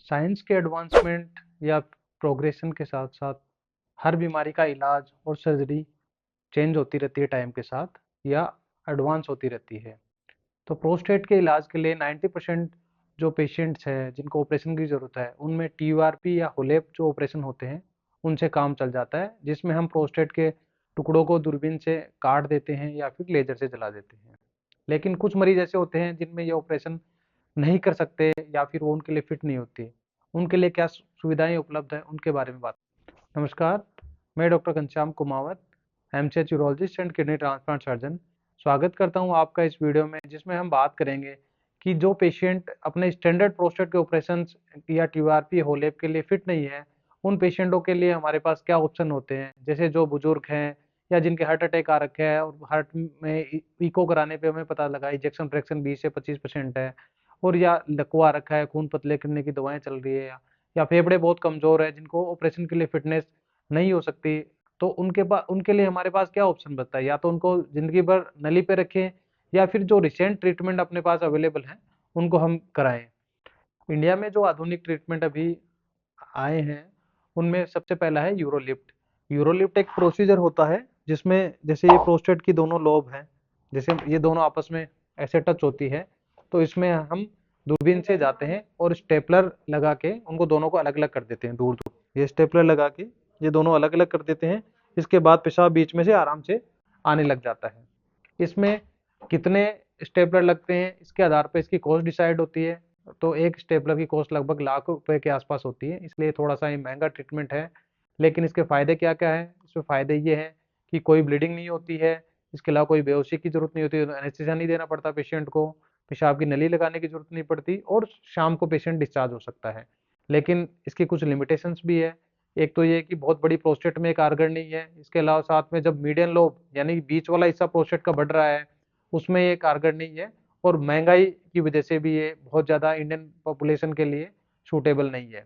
Science के advancement या progression के साथ साथ हर बीमारी का इलाज और सर्जरी चेंज होती रहती है टाइम के साथ या एडवांस होती रहती है। तो प्रोस्टेट के इलाज के लिए 90% जो पेशेंट्स हैं जिनको ऑपरेशन की ज़रूरत है उनमें टीयूआरपी या होलेप जो ऑपरेशन होते हैं उनसे काम चल जाता है, जिसमें हम प्रोस्टेट के टुकड़ों को दूरबीन से काट देते हैं या फिर लेजर से जला देते हैं। लेकिन कुछ मरीज ऐसे होते हैं जिनमें ये ऑपरेशन नहीं कर सकते या फिर वो उनके लिए फिट नहीं होती। उनके लिए क्या सुविधाएं उपलब्ध है उनके बारे में बात। नमस्कार, मैं doctor Ghanshyam Kumawat, MCH urologist and kidney transplant surgeon स्वागत करता हूं आपका इस वीडियो में, जिसमें हम बात करेंगे कि जो पेशेंट अपने स्टैंडर्ड प्रोस्टेट के ऑपरेशन या टीआरपी होलेप के लिए फिट नहीं है, उन पेशेंटों के लिए हमारे पास क्या ऑप्शन होते हैं। जैसे जो बुजुर्ग हैं या जिनके हार्ट अटैक आ रखे है और हार्ट में इको कराने पे हमें पता लगा इजेक्शन फ्रैक्शन 20 से 25% है, और या लकवा रखा है, खून पतले करने की दवाएं चल रही है, या फेफड़े बहुत कमजोर है जिनको ऑपरेशन के लिए फिटनेस नहीं हो सकती। तो उनके लिए हमारे पास क्या ऑप्शन बचता है, या तो उनको जिंदगी भर नली पे रखें या फिर जो रिसेंट ट्रीटमेंट अपने पास अवेलेबल है उनको हम कराएं। इंडिया में जो आधुनिक ट्रीटमेंट अभी आए हैं उनमें सबसे पहला है यूरोलिफ्ट। यूरोलिफ्ट एक प्रोसीजर होता है जिसमें जैसे ये प्रोस्टेट की दोनों लोब हैं, जैसे ये दोनों आपस में ऐसे टच होती है, तो इसमें हम दूरबीन से जाते हैं और स्टेपलर लगा के उनको दोनों को अलग अलग कर देते हैं। दूर दूर ये स्टेपलर लगा के ये दोनों अलग अलग कर देते हैं। इसके बाद पेशाब बीच में से आराम से आने लग जाता है। इसमें कितने स्टेपलर लगते हैं इसके आधार पर इसकी कॉस्ट डिसाइड होती है। तो एक स्टेपलर की कॉस्ट लगभग लाख रुपए के आसपास होती है, इसलिए थोड़ा सा ये महंगा ट्रीटमेंट है। लेकिन इसके फायदे क्या क्या है, इसमें फायदे ये हैं कि कोई ब्लीडिंग नहीं होती है, इसके अलावा कोई बेहोशी की जरूरत नहीं होती, एनेस्थीसिया नहीं देना पड़ता पेशेंट को, पेशाब की नली लगाने की जरूरत नहीं पड़ती, और शाम को पेशेंट डिस्चार्ज हो सकता है। लेकिन इसकी कुछ लिमिटेशंस भी है। एक तो ये कि बहुत बड़ी प्रोस्टेट में कारगर नहीं है। इसके अलावा साथ में जब मीडियन लोब यानी बीच वाला हिस्सा प्रोस्टेट का बढ़ रहा है उसमें ये कारगर नहीं है, और महंगाई की वजह से भी ये बहुत ज़्यादा इंडियन पॉपुलेशन के लिए सूटेबल नहीं है।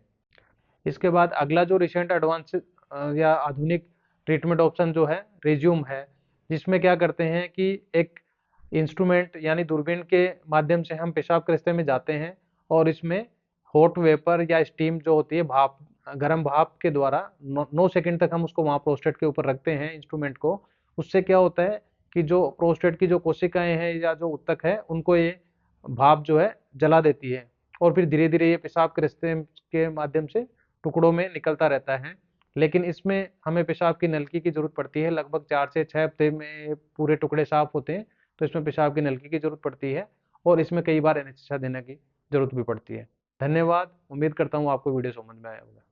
इसके बाद अगला जो रिसेंट एडवांस या आधुनिक ट्रीटमेंट ऑप्शन जो है रेज्यूम है, जिसमें क्या करते हैं कि एक इंस्ट्रूमेंट यानी दूरबीन के माध्यम से हम पेशाब के रास्ते में जाते हैं और इसमें हॉट वेपर या स्टीम जो होती है भाप, गर्म भाप के द्वारा 9 सेकंड तक हम उसको वहाँ प्रोस्टेट के ऊपर रखते हैं इंस्ट्रूमेंट को। उससे क्या होता है कि जो प्रोस्टेट की जो कोशिकाएं हैं या जो ऊतक है उनको ये भाप जो है जला देती है, और फिर धीरे धीरे ये पेशाब के रास्ते के माध्यम से टुकड़ों में निकलता रहता है। लेकिन इसमें हमें पेशाब की नलकी की जरूरत पड़ती है, लगभग 4 से 6 हफ्ते में पूरे टुकड़े साफ होते हैं। तो इसमें पेशाब की नलकी की जरूरत पड़ती है, और इसमें कई बार एनेस्थीसिया देने की जरूरत भी पड़ती है। धन्यवाद, उम्मीद करता हूँ आपको वीडियो समझ में आया होगा।